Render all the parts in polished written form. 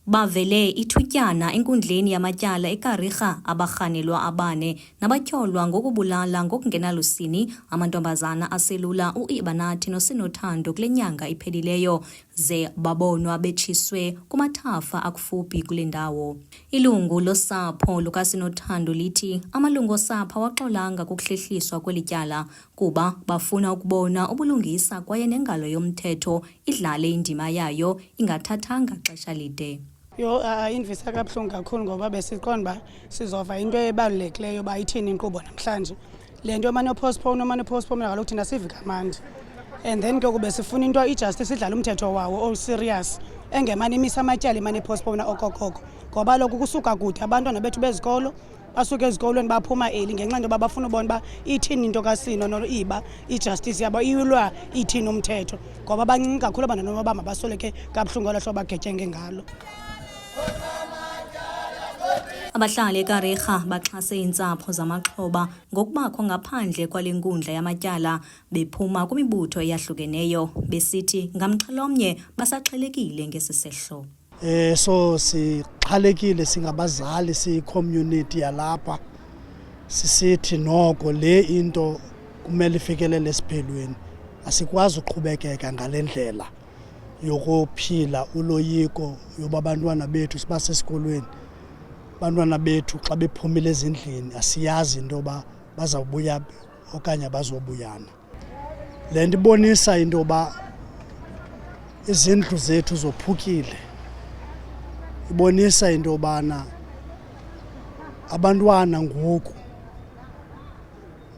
bavele ithutyana enkundleni yamatyala eKarigga abarhanelwa abane nabatyholwa ngokubulala ngokungenalusini amantombazana aselula u-Ibanathi noSinothando kule nyanga iphelileyo ze babonwa betshiswe kumathafa akufuphi kule ndawo. Ilungu losapho lukaSinothando lithi amalungu osapho awaxolanga kukuhlehliswa kweli tyala kuba bafuna ukubona ubulungisa kwaye nengalo yomthetho idlale indima yayo ingathathanga xesha lide. Indivisa kabuhlungu kakhulu ngoba besiqonda uba sizova into ebalulekileyo uba ithini inkqubo namhlanje. Le nto mane postpone kaloku thina sivi kamandi. And then ke kube sifuna into ijustice idlala umthetho wawo all serious engemane imisa amatyala imane postpone okokoko ngoba lokhu kusuka kude abantwana bethu bezikolo basuke ezikolweni baphuma eli ngenxa into yoba bafuna ubona uba ithini into kaSino noiba ijustice yabo iyulwa ithini umthetho ngoba bancinci kakhulu abantwana noba mabasoleke kabuhlungu olo hlobo bagetyenge ngalo. Abahlali eKarigga baxhase iintsapho zamaxhoba ngokubakho ngaphandle kwale nkundla yamatyala bephuma kwimibutho eyahlukeneyo besithi ngamxhelomnye basaxhelekile ngesi sehlo. So sixhalekile singabazali siyicommunity yalapha sisithi noko le into kumele ifikelele esiphelweni. Asikwazi uqhubekeka ngale ndlela yokuphila uloyiko yoba abantwana bethu sibasesikolweni. Abantwana bethu xa bephumile ezindlini asiyazi into yoba bazawubuya okanye bazobuyana. Le nto ibonisa into yoba izindlu zethu zophukile. Ibonisa into yobana abantwana ngoku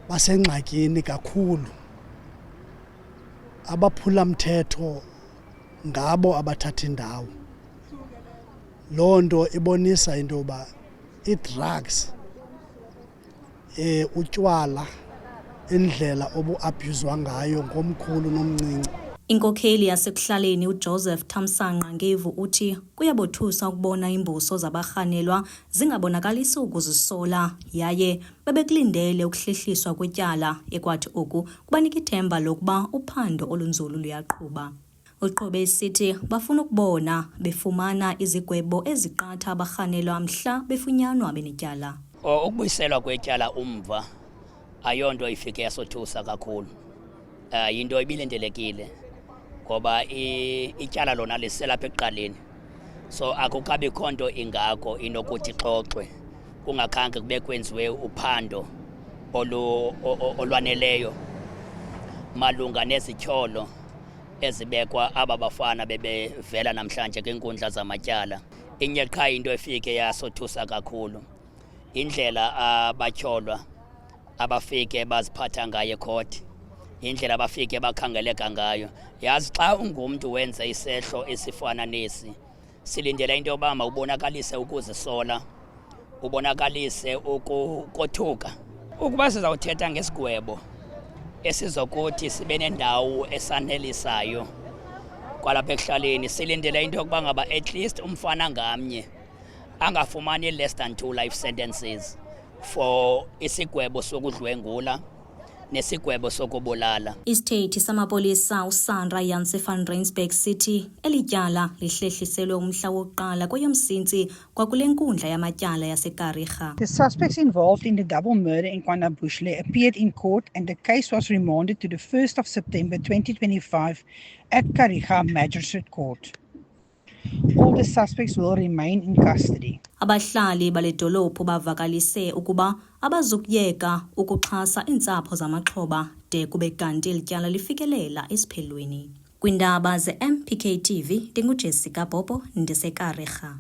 basengxakini kakhulu. Abaphula mthetho ngabo abathatha indawo. Loo nto ibonisa into yoba i-drugs, utywala, indlela obu-abhuzwa ngayo ngomkhulu nomncinci. Inkokheli yasekuhlaleni uJoseph Thamsanqa Ngevu uthi kuyabothusa ukubona imbuso zabarhanelwa zingabonakalisi ukuzisola yaye bebekulindele ukuhlehliswa kwetyala ekwathi oku kubanika ithemba lokuba uphando olunzulu luyaqhuba. Uqobe esithi bafuna ukubona befumana izigwebo eziqatha abarhanelwa mhla befunyanwa benetyala. Ukubuyiselwa kwetyala umva ayonto ifike yasothusa kakhulu. Yinto ibilindelekile ngoba ityala lona liselapha ekuqaleni. So akukabikho nto ingako inokuthi xoxwe kungakhange kube kwenziwe uphando olwaneleyo malunga nezityholo ezibekwa aba bafana bebevela namhlanje kwinkundla zamatyala. Inye qha into efike yasothusa kakhulu indlela abatyholwa abafike baziphatha ngayo ecourt, indlela abafike bakhangeleka ngayo. Yazi xa ungumntu wenze isehlo esifana nesi silindele into yoba mawubonakalise ukuzisola, ubonakalise ukothuka. Ukuba sizawuthetha ngesigwebo esizokuthi sibe nendawo esanelisayo kwalapha ekuhlaleni, silindele into yokuba ngaba at least umfana ngamnye angafumani less than 2 life sentences for isigwebo sokudlwengula nesigwebo sokubulala. Isithethi samapolisa uSandra Janse van Rensburg sithi elityala lihlehliselwe umhla wokuqala kweyomsintsi kwakule nkundla yamatyala yaseKarigga. The suspects involved in the double murder in KwaNobuhle appeared in court and the case was remanded to the 1st of September 2025 at Karigga Magistrate Court. All the suspects will remain in custody. Abahlali bale dolophu bavakalise ukuba abazukuyeka ukuxhasa iintsapho zamaxhoba de kube kanti elityala lifikelela esiphelweni. Kwindaba ze-MPK TV, ndinguJessica Bobo, ndiseKarigga.